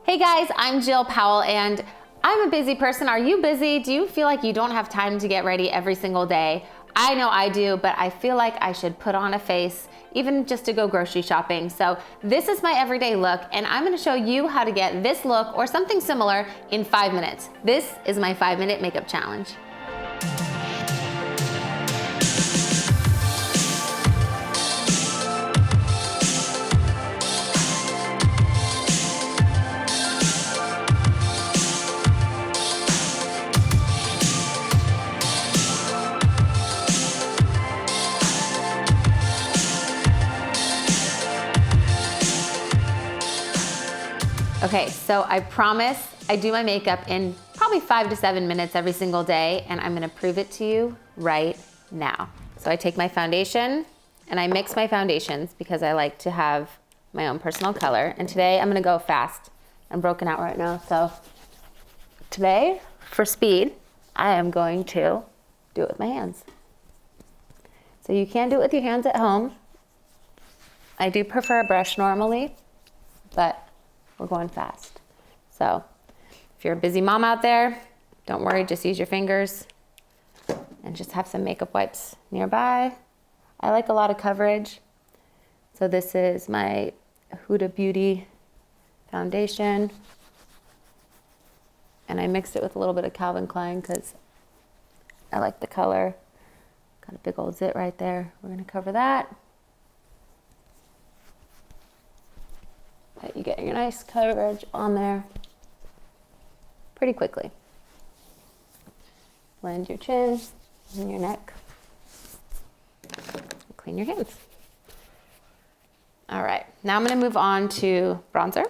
Hey guys, I'm Jill Powell and I'm a busy person. Are you busy? Do you feel like you don't have time to get ready every single day? I know I do, but I feel like I should put on a face even just to go grocery shopping. So this is my everyday look and I'm gonna show you how to get this look or something similar in 5 minutes. This is my 5-minute makeup challenge. Okay, so I promise I do my makeup in probably 5 to 7 minutes every single day, and I'm gonna prove it to you right now. So I take my foundation and I mix my foundations because I like to have my own personal color. And today I'm gonna go fast. I'm broken out right now, so today, for speed, I am going to do it with my hands. So you can do it with your hands at home. I do prefer a brush normally, but we're going fast. So if you're a busy mom out there, don't worry, just use your fingers and just have some makeup wipes nearby. I like a lot of coverage. So this is my Huda Beauty foundation. And I mixed it with a little bit of Calvin Klein because I like the color. Got a big old zit right there. We're gonna cover that. You get your nice coverage on there pretty quickly. Blend your chin and your neck. Clean your hands. All right, now I'm gonna move on to bronzer.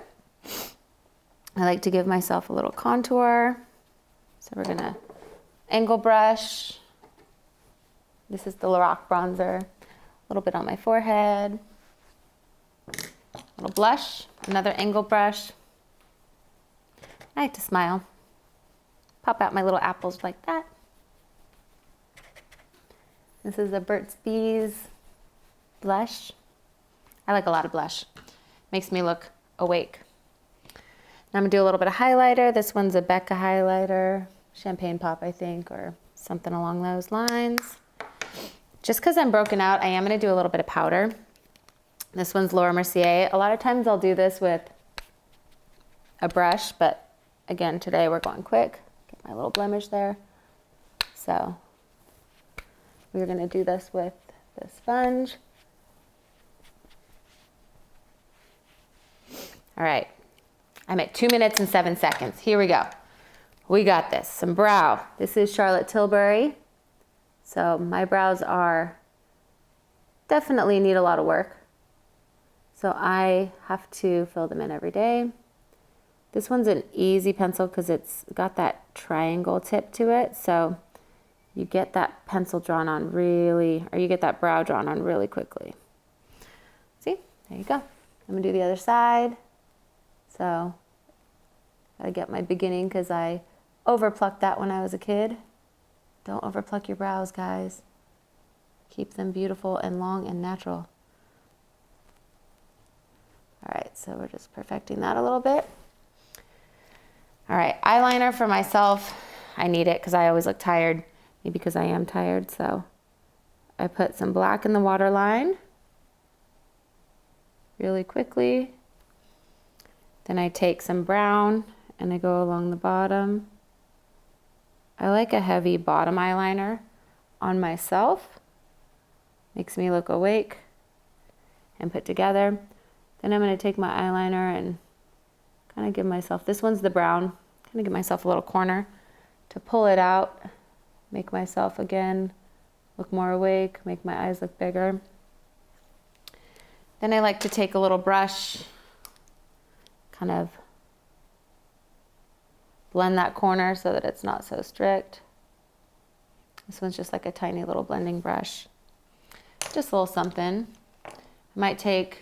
I like to give myself a little contour. So we're gonna angle brush. This is the Lorac bronzer. A little bit on my forehead. Little blush, another angle brush. I like to smile. Pop out my little apples like that. This is a Burts Bees blush. I like a lot of blush. Makes me look awake. Now I'm gonna do a little bit of highlighter. This one's a BECCA Hughlighter, Champagne Pop, I think, or something along those lines. Just because I'm broken out, I am gonna do a little bit of powder. This one's Laura Mercier. A lot of times I'll do this with a brush, but again, today we're going quick. Get my little blemish there. So we're gonna do this with the sponge. All right, I'm at 2 minutes and 7 seconds. Here we go. We got this, some brow. This is Charlotte Tilbury. So my brows definitely need a lot of work. So I have to fill them in every day. This one's an easy pencil because it's got that triangle tip to it. So you get that pencil drawn on you get that brow drawn on really quickly. See, there you go. I'm gonna do the other side. So gotta get my beginning because I overplucked that when I was a kid. Don't overpluck your brows, guys. Keep them beautiful and long and natural. All right, so we're just perfecting that a little bit. All right, eyeliner for myself. I need it because I always look tired, maybe because I am tired. So I put some black in the waterline really quickly. Then I take some brown and I go along the bottom. I like a heavy bottom eyeliner on myself. Makes me look awake and put together. Then I'm going to take my eyeliner and kind of give myself, this one's the brown, kind of give myself a little corner to pull it out, make myself again look more awake, make my eyes look bigger. Then I like to take a little brush, kind of blend that corner so that it's not so strict. This one's just like a tiny little blending brush. Just a little something. I might take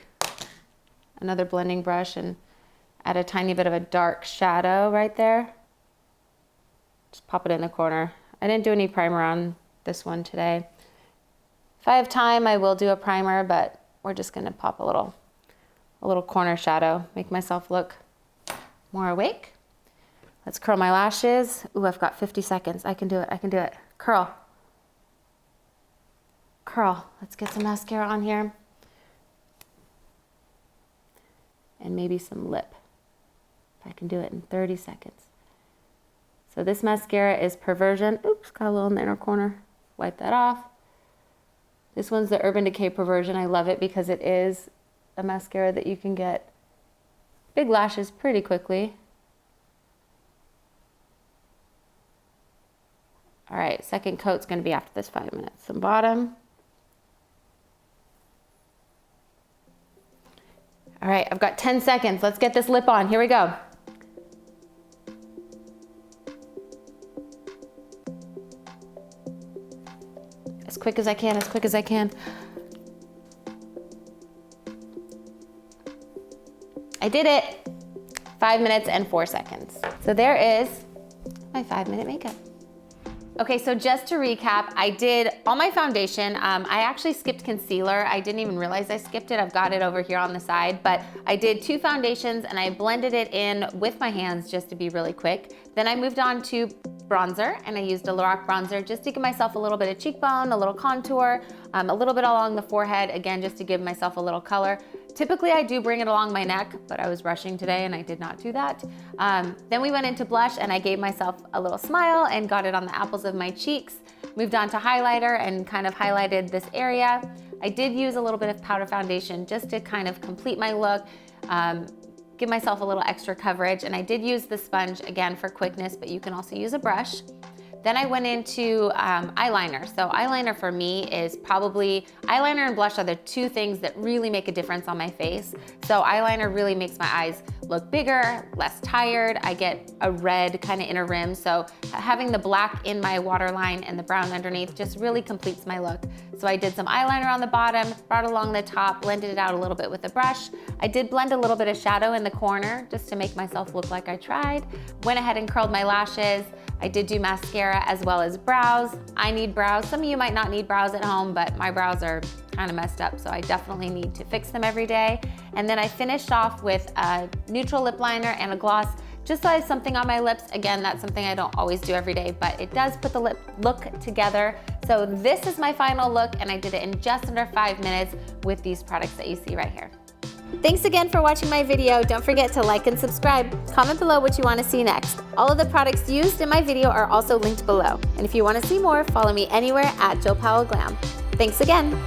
another blending brush and add a tiny bit of a dark shadow right there. Just pop it in the corner. I didn't do any primer on this one today. If I have time, I will do a primer, but we're just gonna pop a little corner shadow, make myself look more awake. Let's curl my lashes. Ooh, I've got 50 seconds. I can do it, I can do it. Curl. Curl. Let's get some mascara on here. And maybe some lip. If I can do it in 30 seconds. So this mascara is Perversion. Oops, got a little in the inner corner. Wipe that off. This one's the Urban Decay Perversion. I love it because it is a mascara that you can get big lashes pretty quickly. All right, second coat's gonna be after this 5 minutes. Some bottom. All right, I've got 10 seconds. Let's get this lip on. Here we go. As quick as I can, as quick as I can. I did it. 5 minutes and 4 seconds. So there is my 5-minute makeup. Okay, so just to recap, I did all my foundation. I actually skipped concealer. I didn't even realize I skipped it. I've got it over here on the side, but I did 2 foundations and I blended it in with my hands just to be really quick. Then I moved on to bronzer and I used a Lorac bronzer just to give myself a little bit of cheekbone, a little contour, a little bit along the forehead, again, just to give myself a little color. Typically I do bring it along my neck, but I was rushing today and I did not do that. Then we went into blush and I gave myself a little smile and got it on the apples of my cheeks. Moved on to highlighter and kind of highlighted this area. I did use a little bit of powder foundation just to kind of complete my look, give myself a little extra coverage, and I did use the sponge again for quickness, but you can also use a brush. Then I went into eyeliner. So eyeliner for me is probably, eyeliner and blush are the 2 things that really make a difference on my face. So eyeliner really makes my eyes look bigger, less tired. I get a red kind of inner rim. So having the black in my waterline and the brown underneath just really completes my look. So I did some eyeliner on the bottom, brought along the top, blended it out a little bit with a brush. I did blend a little bit of shadow in the corner just to make myself look like I tried. Went ahead and curled my lashes. I did do mascara as well as brows. I need brows. Some of you might not need brows at home, but my brows are kind of messed up, so I definitely need to fix them every day. And then I finished off with a neutral lip liner and a gloss, just so I have something on my lips. Again, that's something I don't always do every day, but it does put the lip look together. So this is my final look, and I did it in just under 5 minutes with these products that you see right here. Thanks again for watching my video. Don't forget to like and subscribe. Comment below what you want to see next. All of the products used in my video are also linked below. And if you want to see more, follow me anywhere at Jill Powell Glam. Thanks again.